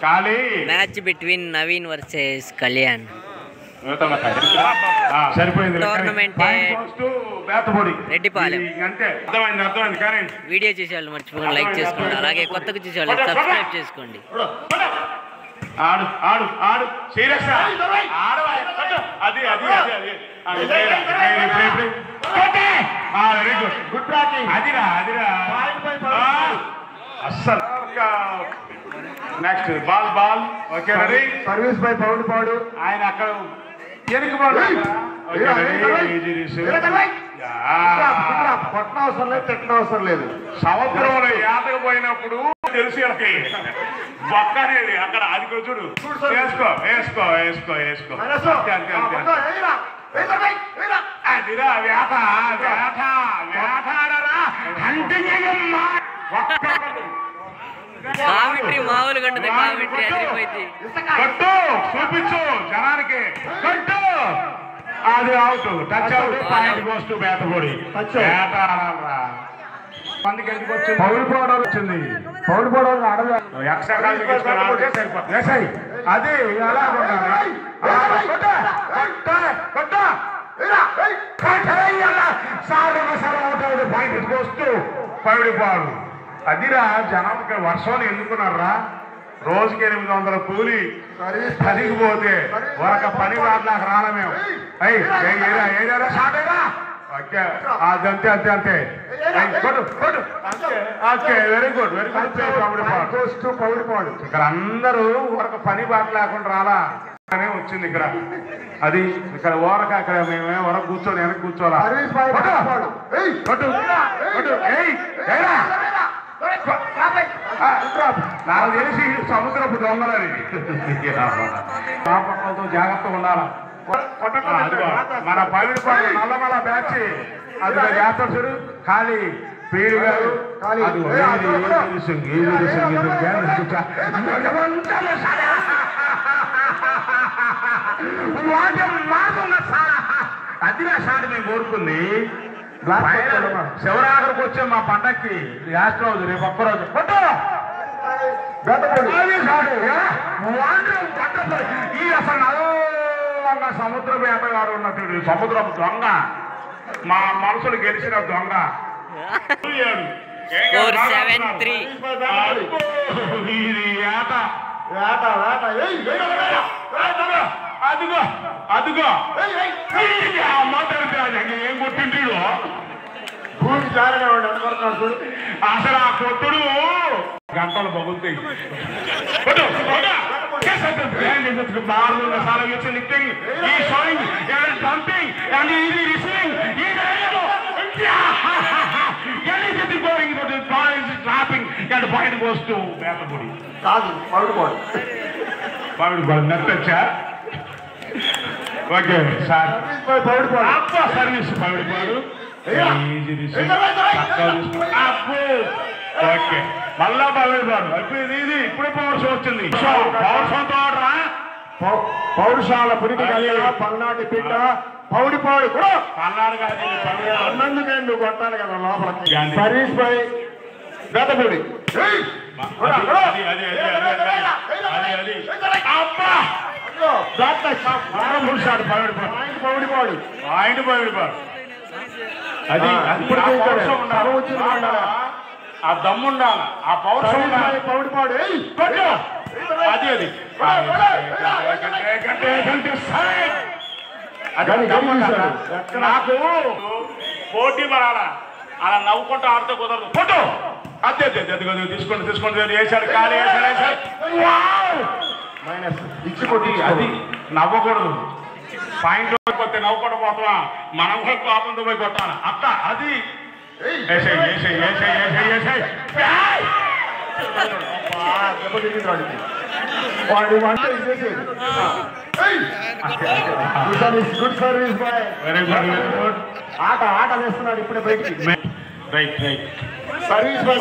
Match between Naveen versus Kalyan. సరిపోయింది. Tournament Reddipalem. Video చూసేవాళ్ళు మర్చిపోకుండా లైక్ చేసుకోండి, అలాగే కొత్తగా చూసేవాళ్ళు సబ్స్క్రైబ్ చేసుకోండి. ఆడు ఆడు ఆడు సీరియస్ అది అది వెరీ గుడ్ గుడ్ బ్యాటింగ్. అదిరా అదిరా అస్సలు. Next ball ball okay ready. Service by Poudipadu. ఆయన అక్కడ వెనక బాల్ కొట్టన అవసరం లేదు, తిట్టన అవసరం లేదు. సముద్రంలో ఏతకపోయినప్పుడు తెలుసు వీళ్ళకి బొక్క అనేది అక్కడ. అది చూడు వేసుకో వేసుకో వేసుకో వేసుకో అదిరా వేట వేట వేటాడరా కామెంట్రీ మామూలుగా ఉండదు, కామెంట్రీ అదిరిపోయింది. కట్టు చూపించు జనానికి కట్టు. అది out touch out. Point goes to Bethapudi. వేట ఆడాలరా. మందికి ఎందుకు వచ్చింది? పౌడిపోవడం వచ్చింది. పౌడిపోవడం ఆడదు. అది అలా పాయింట్ గోస్ టు పౌడిపాడు. అదిరా జనం ఇక్కడ వర్షంలో ఎందుకున్నారా? రోజుకి 800 కూలి పదిగిపోతే ఒక పని వాటిలాగా రాలా మేము. అదంతే అంతే అంతే. Okay very good very good. Poudipadu ఇక్కడ అందరూ ఒక పని బాట లేకుండా రాలా వచ్చింది ఇక్కడ. అది ఇక్కడ ఓరక ఇక్కడ మేమే వరకు కూర్చొని వెనక కూర్చోవాలా. నాకు తెలిసి సముద్రపు దొంగలని పాపలతో జాగ్రత్తగా ఉండాలా. మన పవిడిపాడు నల్లమల బ్యాచ్ అది జాతర చూడు. ఖాళీ పీడి గారు అది షాట్ మేము కోరుకుంది. శివరాత్రికి వచ్చే మా పండక్కి లాస్ట్ రోజు రేపు ఒక్కరోజు ఈ అసలు నల్లంగా సముద్ర వేటగాడు ఉన్నట్టు సముద్రపు దొంగ, మా మనసులు గెలిచిన దొంగ. 4-7-3. ఇది ఏట వేట వేట. అదిగో అదిగో ఏం కొట్టింటాడు భూమి జారిగా అనుకుంటున్నాడు. అసలు ఆ కొట్టుడు గంటలు బగులుతాయి. పాయింట్ వస్తూ వేటపూడి కాదు పౌడిపాడు. పౌడిపాడు నెట్టొచ్చా? Okay sir service Poudipadu. Okay మళ్ళా పౌడిపాడు అయిపోయింది. ఇది ఇప్పుడే పవర్ షో వచ్చింది. పవర్ షోతో ఆడరా. పౌరుషాల పురికి పల్నాటి బిడ్డ పౌడిపాడు కూడా పల్నాడు కాదు అన్నందుకే నువ్వు కొట్టాలి కదా లోపలికి. Service by Bethapudi. Poudipadu point Poudipadu. అది ఆ దమ్ము ఉండాలి, ఆ పౌరుషం ఉండాలి. పౌడిపాడు అది అది నాకు పోటీ పడాలా. అలా నవ్వుకుంటూ ఆడితే కుదరదు. ఫోటో అదే అదే అదిగో తీసుకోండి తీసుకోండి. వేసాడు ఖాళీ వేసాడు వేసాడు. ఇచ్చి కొట్టి అది నవ్వకూడదు. పాయింట్ పోతే నవ్వుకుంటూ పోతావా? మనం కూడా కోపంతో పోయి కొట్టాలి. అత్త అది వేసాయి వేసాయి వేసాయి వేసాయి వేసాయి. వాడు అంటే good service bye. Very good very good. ఆట వేస్తున్నాడు ఇప్పుడే బయటికి. Right right. Service bye.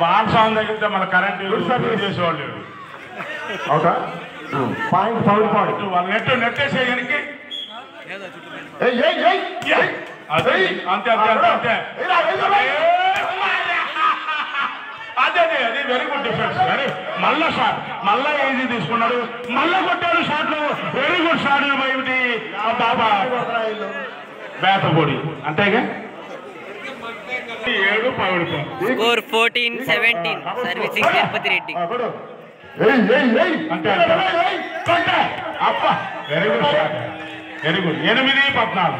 Ball song తగిలితే మన కరెంట్ చేసేవాళ్ళు. అవుతా పాయింట్ పౌడిపాడు. వాళ్ళు నెట్టేసేయడానికి అదే అంతే అంతే అంతే అంతే. అదే వెరీ గుడ్ డిఫెన్స్. వెరీ మళ్ళా షాట్, మళ్ళా ఈజీ తీసుకున్నాడు, మళ్ళా కొట్టాడు షాట్లు. వెరీ గుడ్ షాట్ ఏమిటి బాబా బేతపొడి అంతేగా. 7 పవిడిపోయి. Score 14-17 servicing Tirupati Reddy. అంతే అప్ప very good shot, very good. 8-14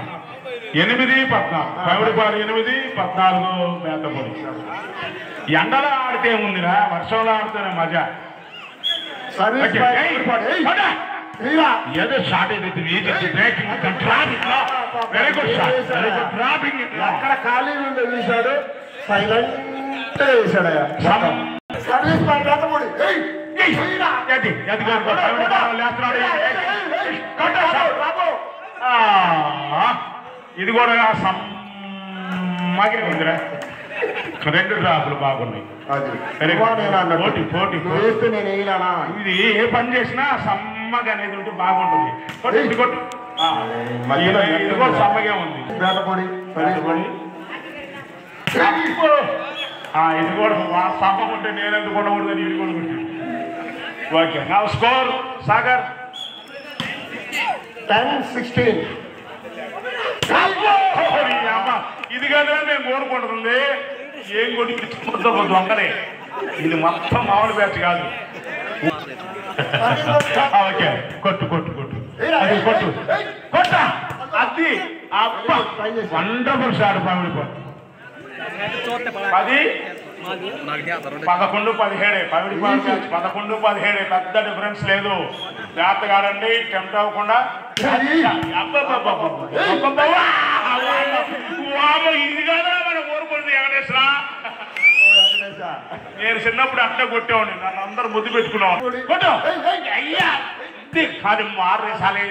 Pavidipadu 8-14 Bethapudi. ఎండలో ఆడితే ఉందిరా, వర్షంలో ఆడితేనే మజా. ఏదో షాట్ ఏదైతే very good shot, very good dropping. అక్కడ ఖాళీ ఉండే వేశాడు, సైలెంట్ వేశాడయ్యా. Service by Bethapudi. ఇది కూడా సమ్మగా ఉందిరా. 2 డ్రాపులు బాగున్నాయి. పోటీ ఇది ఏ పని చేసినా సమ్మగా అనేది ఉంటే బాగుంటుంది. ఇది కొట్టు, ఇది కూడా సమ్మగా ఉంది. బేతపొడి ఇది కూడా సమ్మకుంటే నేను ఎందుకు ఉండకూడదని ఇది కూడా కొట్టి. ఓకే నా స్కోర్ సాగర్ 10-16. ఇది కదా మేము కోరుకుంటుంది. ఏం కొట్టి కొంచెం దొంగలే, ఇది మొత్తం మామూలు బ్యాచ్ కాదు. ఓకే కొట్టు అది కొట్టు కొట్ట. అది అబ్బ వండర్ఫుల్ షాట్ పవిడిపోయి. 10-11 పవిడిపాడు మ్యాచ్ 11-17 పెద్ద డిఫరెన్స్ లేదు. జాగ్రత్తగాడండి, టెంప్ట్ అవ్వకుండా. ఇది కదా మనం కోరుకుంటుంది వెంకటేశ్వర. నేను చిన్నప్పుడు అట్లా కొట్టేవాడిని, నన్ను అందరూ ముద్దు పెట్టుకున్నాను. కొట్టు అయ్యా కానీ మారే సాలే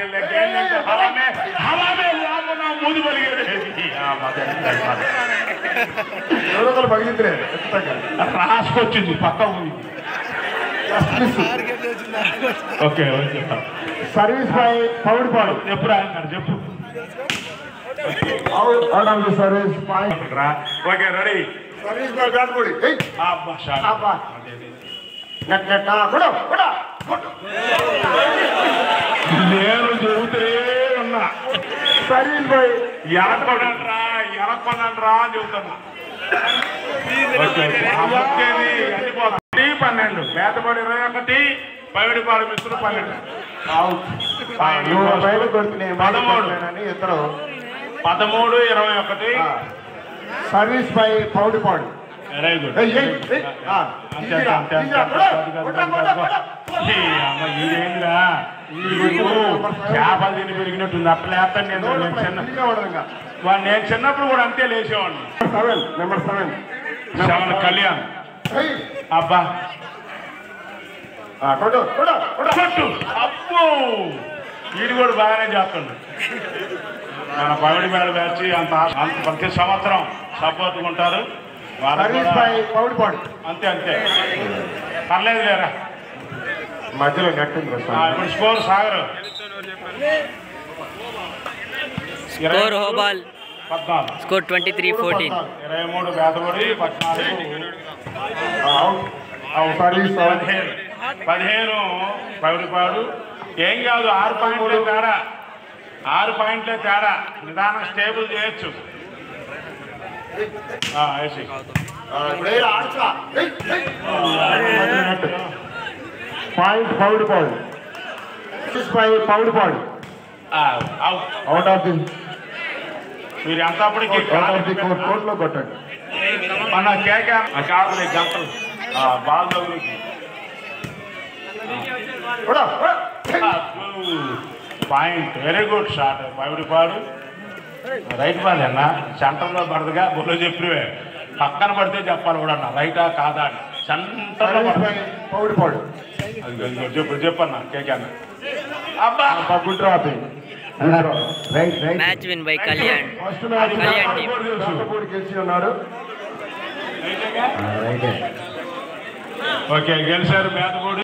ముద్దు పలిగేది పగిలిందిలే, రాసుకొచ్చింది పక్క ఉంది. Okay service by Pavidipadu. ఎప్పుడు ఆయన చెప్పు. Service by. Okay ready. Service by Bethapudi. నేను చెబుతే ఉన్నా సర్వీస్ బాయ్ ఎరకొనండ్రా అని చెబుతున్నా. 12 బేతపొడి 21 పవిడిపాడు మిత్రులు 12. 13-21 service by Pavidipadu. Very good. ఇదేంద్రా చేపలు తిని పెరిగినట్టుంది. అట్లా వేస్తాను నేను. నేను చిన్నప్పుడు కూడా అంతే లేచేవాడిని. 7 కళ్యాణ్. అబ్బా కొట్టు అబ్బో వీడు కూడా బాగానే చేస్తుండు. మన పవిడిపాడు బ్యాచ్ అంత ప్రతి సంవత్సరం సపోర్ట్గా ఉంటారు. అంతే పర్లేదు లేరా. మధ్యలో కట్టింది. ఇప్పుడు స్కోర్ సాగర్ స్కోర్ హోబాల్ 14. స్కోర్ 23-14. 23 బేతపొడి 14 15 పవిడిపాడు. ఏం కాదు, 6 పాయింట్లే తేడా. నిదానం స్టేబుల్ చేయొచ్చు. Point Pavidipadu. Pavidipadu out of the. మీరు ఎంతప్పటికీ కోర్టులో కొట్టండి. మన కేక కాదు గంటలు బాల్ దగ్గరికి point. Very good shot Pavidipadu. Right ball అన్న సెంటర్లో పడదుగా బుర్ర చెప్పివే. పక్కన పడితే చెప్పాలి కూడా అన్న, రైటా కాదా అని. సెంటర్లో పవిడిపాడు. చెప్పన్న కేకే అన్న. అబ్బా good dropping. Match win by Kalyan. First match Kalyan team గెలిచి ఉన్నారు. ఓకే గెలిచారు బేతపొడి.